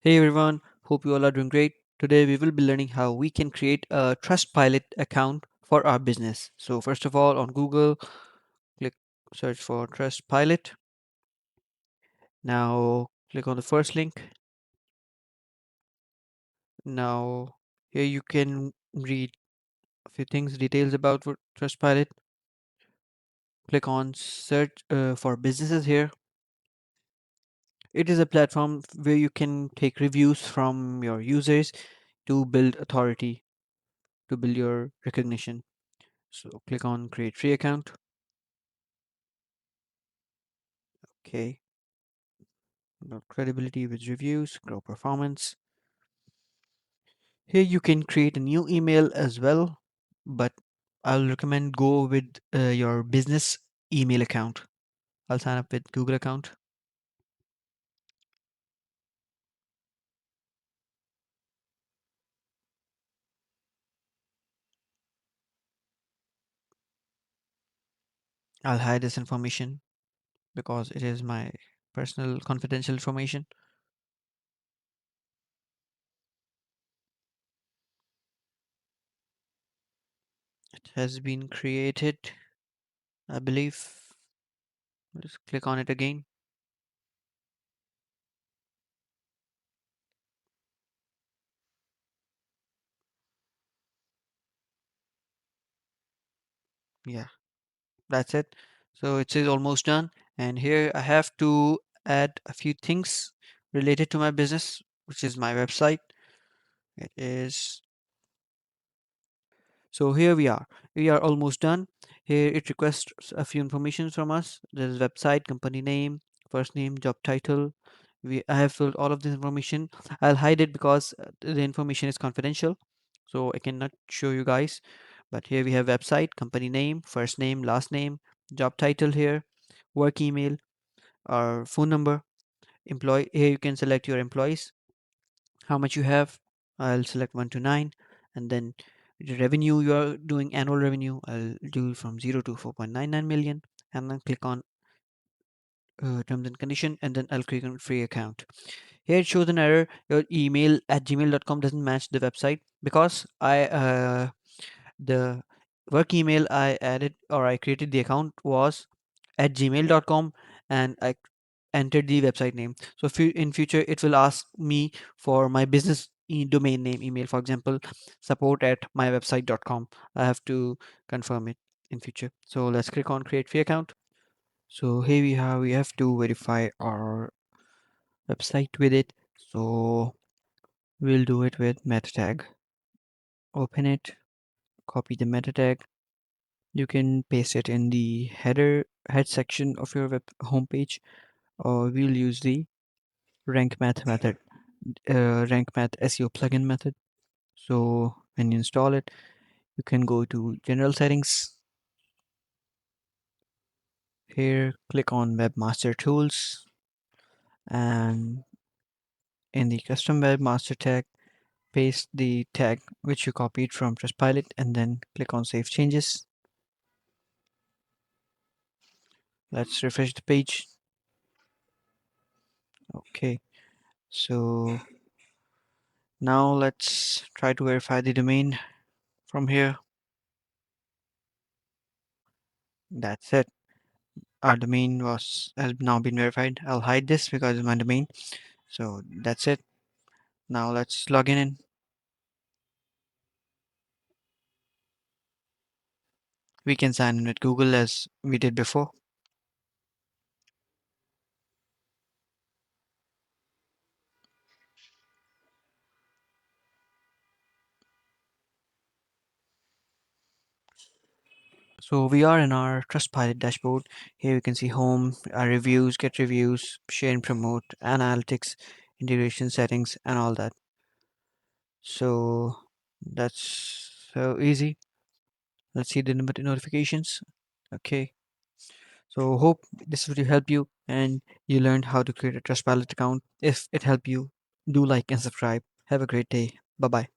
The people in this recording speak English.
Hey everyone, hope you all are doing great. Today we will be learning how we can create a Trustpilot account for our business. So first of all, on Google, click search for Trustpilot. Now click on the first link. Now here you can read a few things, details about Trustpilot. Click on search for businesses here. It is a platform where you can take reviews from your users to build authority, to build your recognition. So click on create free account. Okay. Build credibility with reviews, grow performance. Here you can create a new email as well, but I'll recommend go with your business email account. I'll sign up with Google account. I'll hide this information because it is my personal confidential information. It has been created, I believe. Let's click on it again. Yeah, that's it. So it is almost done. And here I have to add a few things related to my business, which is my website. It is so here we are. We are almost done. Here it requests a few information from us. There is website, company name, first name, job title. I have filled all of this information. I'll hide it because the information is confidential, so I cannot show you guys. But here we have website, company name, first name, last name, job title here, work email, or phone number, employee. Here you can select your employees, how much you have. I'll select 1 to 9, and then the revenue you are doing, annual revenue, I'll do from 0 to 4.99 million, and then click on terms and condition, and then I'll click on free account. Here it shows an error. Your email at gmail.com doesn't match the website because the work email I added or I created the account was at gmail.com, and I entered the website name. So in future it will ask me for my business domain name email, for example, support at mywebsite.com. I have to confirm it in future. So let's click on create free account. So here we have to verify our website with it. So we'll do it with meta tag. Open it, copy the meta tag. You can paste it in the head section of your web homepage, or we'll use the rank math method, rank math SEO plugin method. So when you install it, you can go to general settings. Here, click on webmaster tools, and in the custom webmaster tag, paste the tag which you copied from Trustpilot, and then click on save changes. Let's refresh the page. Okay, so now let's try to verify the domain from here. That's it. Our domain has now been verified. I'll hide this because it's my domain. So that's it. Now let's log in. We can sign in with Google as we did before. So we are in our Trustpilot dashboard. Here you can see home, our reviews, get reviews, share and promote, analytics, integration settings, and all that. So that's so easy. Let's see the notifications. Okay. So hope this video helped you and you learned how to create a Trustpilot account. If it helped you, do like and subscribe. Have a great day. Bye bye.